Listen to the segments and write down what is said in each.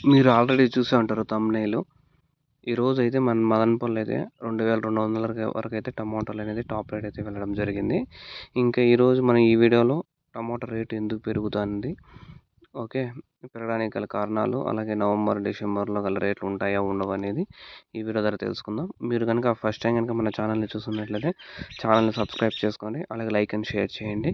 మీరు ఆల్రెడీ చూసే ఉంటారు థంబ్‌నెయిల్. ఈరోజైతే మన మదనపల్లిలో అయితే 2200 వరకైతే టమాటాలనేది టాప్ రేట్ అయితే వెళ్ళడం జరిగింది. ఇంకా ఈరోజు మనం ఈ వీడియోలో టమాటా రేట్ ఎందుకు పెరుగుతాంది, ఓకే, పెరగడానికి గల కారణాలు, అలాగే నవంబర్, డిసెంబర్‌లో గల రేట్లు ఉంటాయా, ఉండవా అనేది ఈ వీడియో ద్వారా తెలుసుకుందాం. మీరు గనుక ఫస్ట్ టైం గనుక మన ఛానల్‌ని చూస్తున్నట్లయితే ఛానల్‌ని సబ్స్క్రైబ్ చేసుకోండి. అలాగే లైక్ అండ్ షేర్ చేయండి.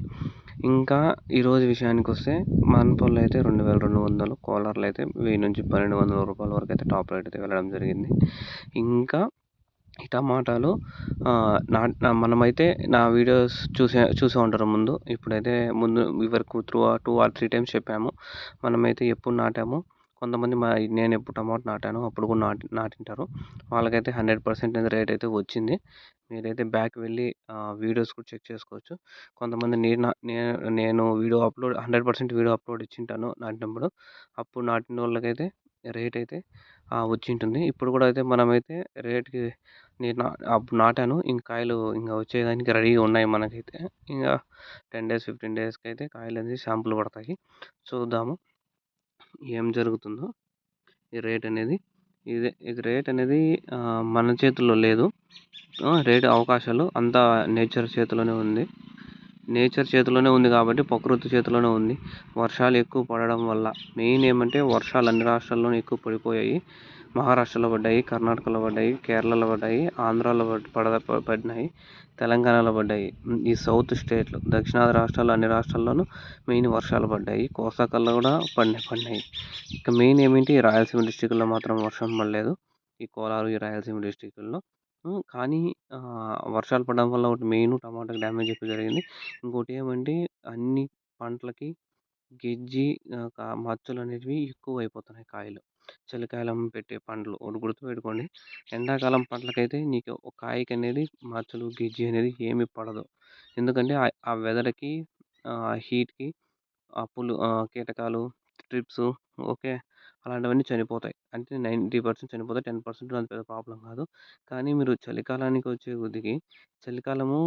ఇంకా ఈరోజు విషయానికొస్తే మదనపల్లిలో అయితే 2200, కోలార్‌లో అయితే 1000-1200 రూపాయల వరకు అయితే టాప్ రేట్ అయితే వెళ్ళడం జరిగింది. ఇంకా ఈ టమాటాలు మనమైతే నా వీడియోస్ చూసే ఉంటారు ముందు. ఇప్పుడైతే ఇదివరకు 2 ఆర్ 3 టైమ్స్ చెప్పాము. మనమైతే ఎప్పుడు నాటామో, కొంతమంది నేనెప్పుడు టమాటా నాటానో అప్పుడు కూడా నాటింటారు. వాళ్ళకైతే 100% అనేది రేట్ అయితే వచ్చింది. మీరైతే బ్యాక్ వెళ్ళి వీడియోస్ కూడా చెక్ చేసుకోవచ్చు. కొంతమంది నేను వీడియో 100% వీడియో అప్లోడ్ ఇచ్చింటాను నాటినప్పుడు. అప్పుడు నాటినోళ్ళకైతే రేట్ అయితే వచ్చింటుంది. ఇప్పుడు కూడా అయితే మనమైతే రేట్‌కి నేను అప్పుడు నాటాను. కాయలు వచ్చేదానికి రెడీగా ఉన్నాయి మనకైతే. ఇంగా 10 డేస్, 15 డేస్‌కైతే కాయలనేవి శాంపుల్ పడతాయి. చూద్దాము ఏం జరుగుతుందో ఈ రేట్ అనేది. ఇది రేట్ అనేది మన చేతుల్లో లేదు. రేట్ అవకాశాలు అంతా నేచర్ చేతిలోనే ఉంది. నేచర్ చేతిలోనే ఉంది కాబట్టి, ప్రకృతి చేతిలోనే ఉంది. వర్షాలు ఎక్కువ పడడం వల్ల మెయిన్ ఏమంటే వర్షాలు అన్ని రాష్ట్రాల్లోనూ ఎక్కువ పడిపోయాయి. మహారాష్ట్రలో పడ్డాయి, కర్ణాటకలో పడ్డాయి, కేరళలో పడ్డాయి, ఆంధ్రాలో పడినాయి, తెలంగాణలో పడ్డాయి. ఈ సౌత్ స్టేట్లు, దక్షిణాది రాష్ట్రాలు అన్ని రాష్ట్రాల్లోనూ మెయిన్ వర్షాలు పడ్డాయి. కోస్తాకల్లో కూడా పడినాయి. ఇక మెయిన్ ఏమిటి, రాయలసీమ డిస్టిక్‌లో మాత్రం వర్షం పడలేదు. ఈ కోలారు, ఈ రాయలసీమ డిస్టిక్‌ల్లో. కానీ వర్షాలు పడడం వల్ల ఒకటి మెయిన్ టమాటాకి డ్యామేజ్ ఎక్కువ జరిగింది. ఇంకోటి ఏమంటే అన్ని పంటలకి గెజ్జి మచ్చలు అనేటివి ఎక్కువ అయిపోతున్నాయి కాయలు. చలికాలం పెట్టే పంటలు ఒకటి గుర్తుపెట్టుకోండి. ఎండాకాలం పంటలకైతే నీకు ఒక కాయకి అనేది మచ్చలు, గెజ్జి అనేది ఏమి పడదు. ఎందుకంటే ఆ వెదర్‌కి, హీట్‌కి కీటకాలు, ట్రిప్స్, ఓకే, అలాంటివన్నీ చనిపోతాయి. అంటే 90% చనిపోతాయి. 10% అంత పెద్ద ప్రాబ్లమ్ కాదు. కానీ మీరు చలికాలానికి వచ్చే కొద్దికి చలికాలము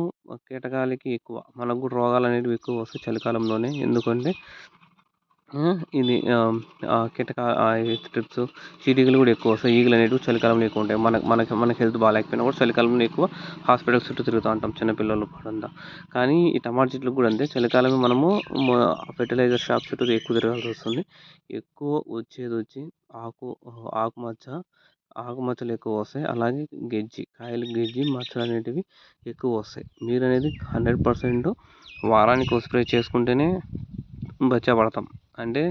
కీటకాలకి ఎక్కువ. మనకు కూడా రోగాలనేటివి ఎక్కువ వస్తాయి చలికాలంలోనే. ఎందుకంటే ఇది ట్రిప్స్, చీటికలు కూడా ఎక్కువ వస్తాయి. ఈగలు అనేటివి చలికాలంలో ఎక్కువ ఉంటాయి. మనకి హెల్త్ బాగాలేకపోయినా కూడా చలికాలంలో ఎక్కువ హాస్పిటల్స్ చుట్టూ తిరుగుతూ ఉంటాం, చిన్నపిల్లలు పరంగా. కానీ ఈ టమాటా చెట్లకు కూడా అంతే. చలికాలంలో మనము ఫెర్టిలైజర్ షాప్ చుట్టూ ఎక్కువ తిరగాల్సి వస్తుంది. ఎక్కువ వచ్చి ఆకుమచ్చలు ఎక్కువ వస్తాయి. అలాగే కాయలు గెజ్జి మచ్చలు అనేటివి ఎక్కువ వస్తాయి. మీరనేది 100% వారానికి ఒక స్ప్రే చేసుకుంటేనే బచ్చపడతాం. అంటే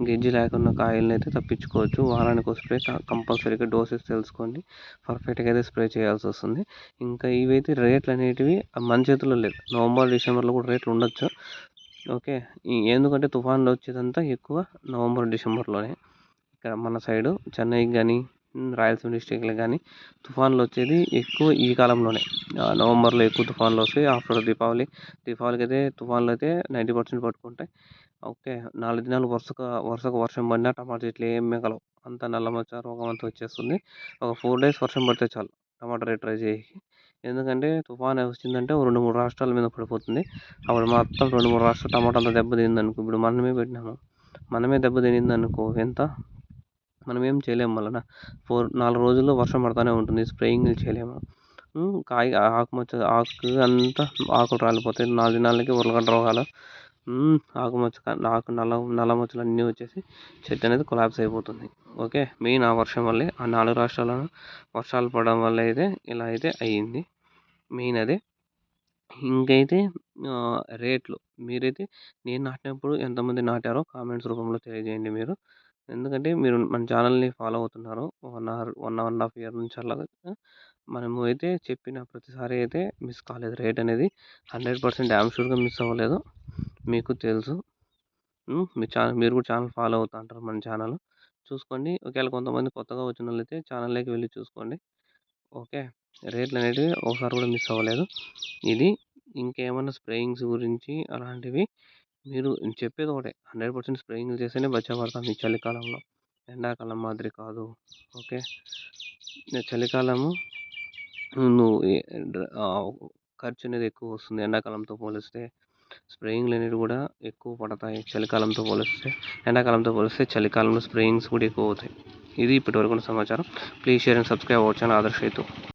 గెజ్జి లేకుండా కాయలను అయితే తప్పించుకోవచ్చు. వారానికి ఒక స్ప్రే కంపల్సరీగా డోసెస్ తెలుసుకోండి. పర్ఫెక్ట్‌గా అయితే స్ప్రే చేయాల్సి వస్తుంది. ఇంకా ఇవైతే రేట్లు అనేటివి మన చేతుల్లో లేదు. నవంబర్, డిసెంబర్‌లో కూడా రేట్లు ఉండొచ్చు. ఓకే. ఎందుకంటే తుఫాన్లు వచ్చేదంతా ఎక్కువ నవంబర్, డిసెంబర్‌లోనే. ఇక్కడ మన సైడు చెన్నైకి కానీ, రాయలసీమ డిస్ట్రిక్ట్‌లో కానీ తుఫాన్లు వచ్చేది ఎక్కువ ఈ కాలంలోనే. నవంబర్‌లో ఎక్కువ తుఫాన్లు వస్తాయి. ఆఫ్టర్ దీపావళికి అయితే తుఫాన్లు అయితే 90% పట్టుకుంటాయి. ఓకే. 4 దినాలు వరుసగా వర్షం పడినా టమాటా చెట్లు ఏం మిగలవు. అంతా నల్లమచ్చ రోగం అంతా వచ్చేస్తుంది. ఒక 4 డేస్ వర్షం పడితే చాలు టమాటా రేట్ రైజ్ అయ్యి. ఎందుకంటే తుఫాన్ వచ్చిందంటే ఓ 2, 3 రాష్ట్రాల మీద పడిపోతుంది. అప్పుడు మొత్తం 2, 3 రాష్ట్రాల టమాటా అంతా దెబ్బతిందనుకో, ఇప్పుడు మనమే పెట్టినాము, మనమే దెబ్బతినిందనుకో ఎంత, మనం ఏం చేయలేము. మళ్ళా 4 రోజుల్లో వర్షం పడతానే ఉంటుంది. స్ప్రేయింగ్‌లు చేయలేము. కాయ ఆకు అంతా ఆకులు రాలిపోతాయి. 4 దినాలకి ఉర్లగడ్డ రోగాలు, ఆకు నల్ల మచ్చలు అన్నీ వచ్చేసి చెట్టు అనేది కొలాప్స్ అయిపోతుంది. ఓకే. మెయిన్ ఆ వర్షం వల్లే. ఆ 4 రాష్ట్రాల్లోనూ వర్షాలు పడడం వల్ల అయితే ఇలా అయితే అయ్యింది. మెయిన్ అదే. ఇంకైతే రేట్లు మీరైతే నేను నాటినప్పుడు ఎంతమంది నాటారో కామెంట్స్ రూపంలో తెలియజేయండి మీరు. ఎందుకంటే మీరు మన ఛానల్‌ని ఫాలో అవుతున్నారు. 1.5 ఇయర్ నుంచి అలాగా. మనము అయితే చెప్పిన ప్రతిసారి అయితే మిస్ కాలేదు. రేట్ అనేది 100% డామ్ షూర్‌గా మిస్ అవ్వలేదు. మీకు తెలుసు. మీరు కూడా ఛానల్ ఫాలో అవుతా ఉంటారు మన ఛానల్. చూసుకోండి. ఒకవేళ కొంతమంది కొత్తగా వచ్చినోళ్ళైతే ఛానల్‌లోకి వెళ్లి చూసుకోండి. ఓకే. రేట్లనేటివి ఒకసారి కూడా మిస్ అవ్వలేదు. ఇది ఇంకేమన్నా స్ప్రేయింగ్స్ గురించి అలాంటివి మీరు చెప్పేది ఒకటే, 100% స్ప్రేయింగ్లు చేస్తేనే బచ్చపడతాం ఈ చలికాలంలో. ఎండాకాలం మాదిరి కాదు. ఓకే. చలికాలము నువ్వు ఖర్చు అనేది ఎక్కువ వస్తుంది ఎండాకాలంతో పోలిస్తే. స్ప్రేయింగ్లు అనేవి కూడా ఎక్కువ పడతాయి చలికాలంతో పోలిస్తే. ఎండాకాలంతో పోలిస్తే చలికాలంలో స్ప్రేయింగ్స్ కూడా ఎక్కువ అవుతాయి. ఇది ఇప్పటివరకు ఉన్న సమాచారం. Please share and subscribe our channel Adarsh రైతు.